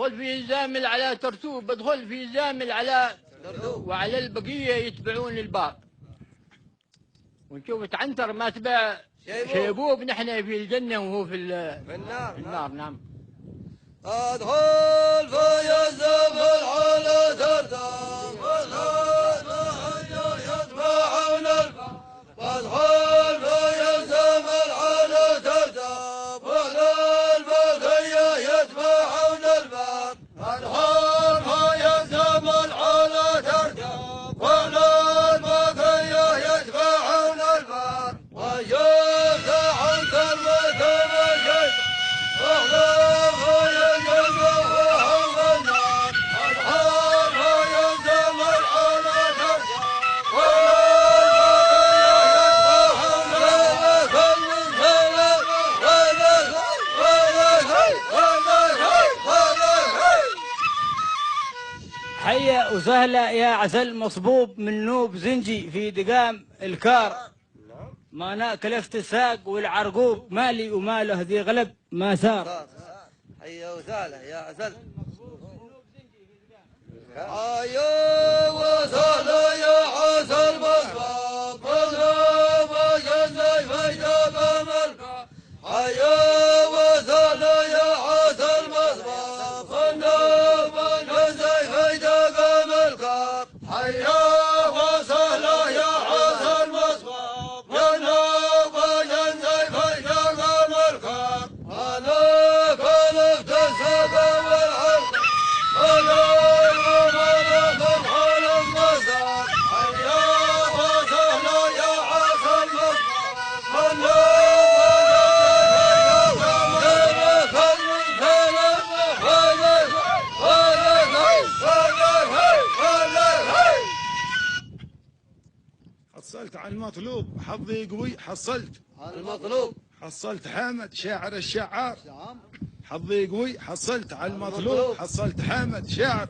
ادخل في زامل على ترتوب، ادخل في زامل على ترتوب، وعلى البقية يتبعون الباب. ونشوف تعنتر ما تبع شيبوب، نحن في الجنة وهو في النار. نعم. ادخل في الزامل على ترتوب، يتبعون الباب. ادخل في الزامل على ترتوب، والبقية يتبعون الباب. ادخل في الزامل على ترتوب، والبقية يتبعون الباب. وشفت عنتر مثل الشيء حيا وسهلا يا عسل مصبوب من نوب زنجي في دقام الكار. ما انا كلفت الساق والعرقوب، مالي وماله ذي غلب ما سار. حيا وسهلا يا عسل. حيا وسهلا يا عسل مصبوب من نوب زنجي في دقام الكار. حيا وسهلا يا عسل مصبوب من نوب زنجي في دقام الكار. حيا وسهلا يا عسل مصبوب من نوب زنجي في دقام الكار. انا كلفت الساق والعرق، انا وملك الحال المزار. حيا وسهلا يا عسل مصبوب من حصلت على المطلوب، حظي قوي حصلت المطلوب. حصلت حامد شاعر الشعار. حظي قوي حصلت على المطلوب، حصلت حامد شاعر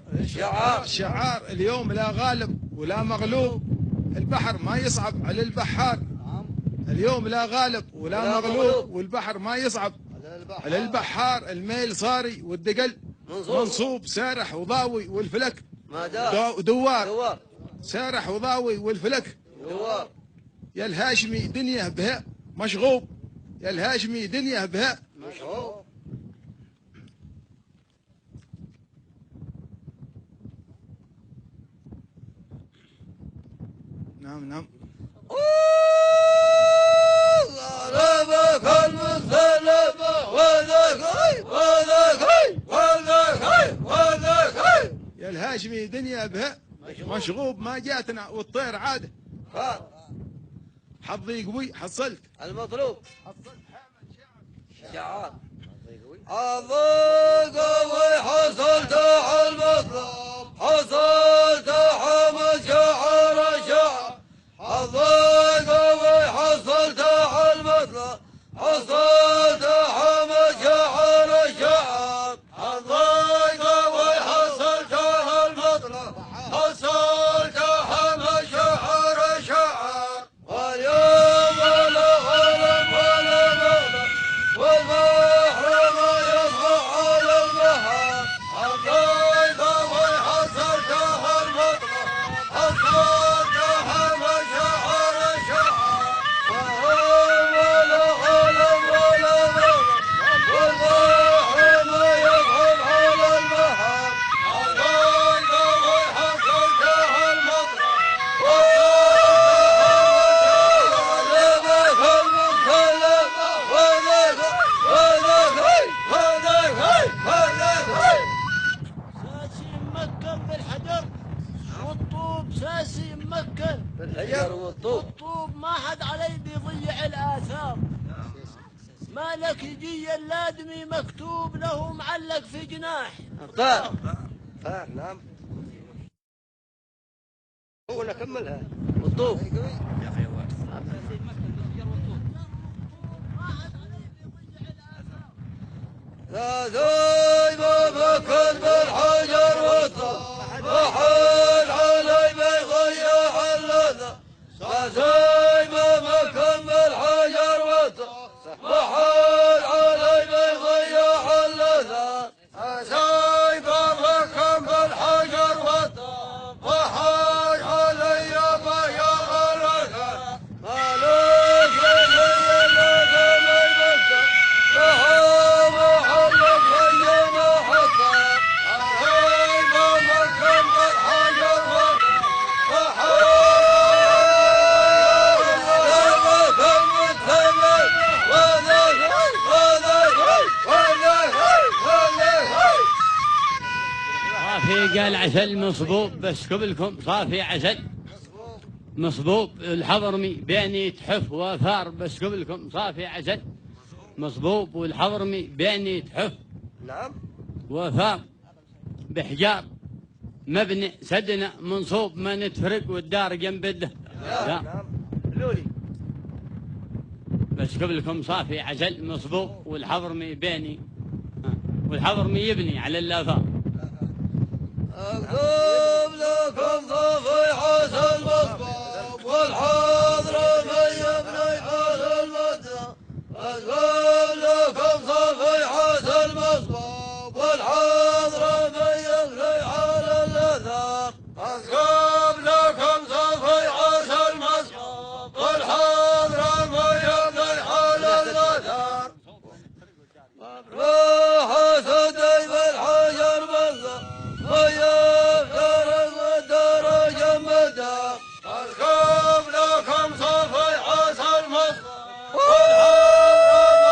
الشعار. اليوم لا غالب ولا مغلوب، البحر ما يصعب على البحار. اليوم لا غالب ولا مغلوب، والبحر ما يصعب على البحار. الميل صاري والدقل منصوب، سارح وضاوي والفلك دوار. سارح وضاوي والفلك دوار. يا الهاشمي دنيا بها مشغوب، يا الهاشمي دنيا بها مشغوب. نعم. ضربك المسلمة وذكي. يا الهاشمي دنيا بها مشغوب، ما جاتنا والطير عاده. حظي قوي حصلت المطلوب، حصلت حامد شعار. حظي قوي حصلت المطلوب، حصلت حامد شعار الشعار. حظي قوي حصلت المطلوب، حصلت حامد شعار الشعار. حظي قوي حصلت المطلوب، حصلت حامد شعار الشعار. واليوم لا غلب ولا مغلب، والبحر ما يصبح على البحر. حظي قوي حصلت المطلوب، حصلت حامد شعار الشعار. واليوم لا غلب ولا مغلب، والبحر ما يصبح على البحر. حظي قوي حصلت المطلوب، ساسي مكن بالحجر والطوب، ساسي مكن بالحجر والطوب. والطوب ما حد علي بيضيع الآثار. مالك يجي اللادمي مكتوب له معلق في جناح. طار نعم. هو نكملها والطوب. لا زي ما مكن بالحجر والطوب، وحال علي بيضيع اللذة. لا زي ما مكن بالحجر والطوب، وحال علي بيضيع اللذة. زي صافي قال عسل مصبوب بس قبلكم صافي عسل مصبوب الحضرمي بيني تحف وفار بس قبلكم صافي عسل مصبوب والحضرمي بيني تحف نعم وفار بحجار مبني سدنا منصوب ما نتفرق والدار جنب الده لا نعم لولي بس قبلكم صافي عسل مصبوب والحضرمي بيني والحضرمي يبني على الآثار أكتب لكم صافي حسن مصبوب والحضرمي يبني على المدة أكتب لكم صافي حسن مصبوب والحضرمي يبني على الأثار أكتب لكم صافي حسن مصبوب والحضرمي يبني على الأثار روح سدي بالحجر بالله ويا فرق الدرجة مدى أركب لكم صفي حسن مصر والحرم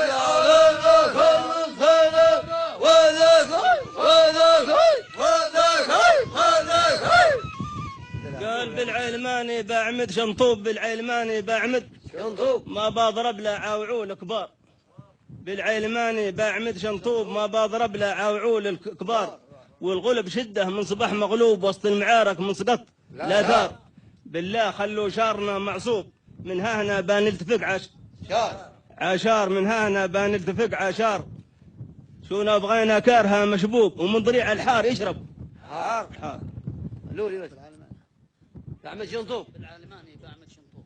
يعلم لكم السنة قال بالعلماني بعمد شنطوب بالعلماني بعمد شنطوب ما بضرب له عوعول كبار بالعلماني بعمد شنطوب ما بضرب له عوعول الكبار والغلب شده من صباح مغلوب وسط المعارك من سقط لا ثار بالله خلوا شارنا معصوب من هنا بنلتفق عشار من هنا بنلتفق عشار شونا بغينا كارها مشبوب ومن ضريع الحار يشرب حار لولي بس بعمل شنطوب بالعلماني بعمل شنطوب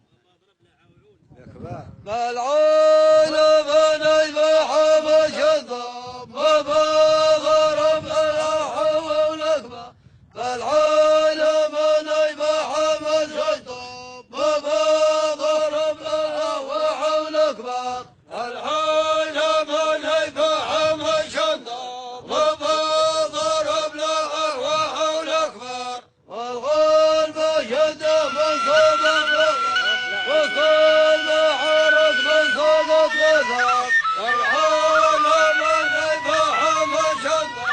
بالعين بني بحب شنطوب ما بضرب الأحوى والأكبر بالعين بني بحب شنطوب ما بضرب الأحوى والأكبر العين بني بحب شنطوب ما بضرب الأحوى والأكبر والغلب شده من صوب وكل حرك من صوب الغزال العالم اللي فهم شده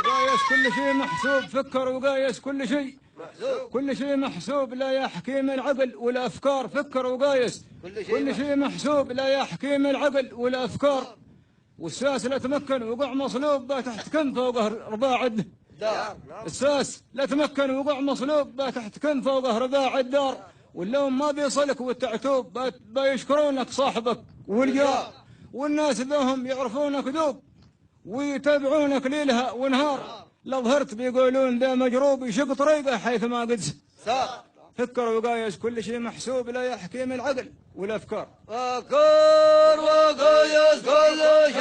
قايس كل شيء محسوب فكر وقايس كل شيء كل شيء محسوب لا يا حكيم العقل والافكار فكر وقايس كل شيء محسوب لا يا حكيم العقل والافكار والساس لا تمكن وقع مصلوب تحت كنفه وقه رباع الساس لا تمكن وقع مصلوب تحت كنفه وقه رباع الدار واللوم ما بيصلك والتعتوب بيشكرونك صاحبك والجار والناس ذوهم يعرفونك ذوب ويتابعونك ليلها ونهار لو ظهرت بيقولون ذا مجروب يشق طريقه حيث ما قدس فكر وقايس كل شيء محسوب لا يا حكيم العقل والافكار فكر وقيس كل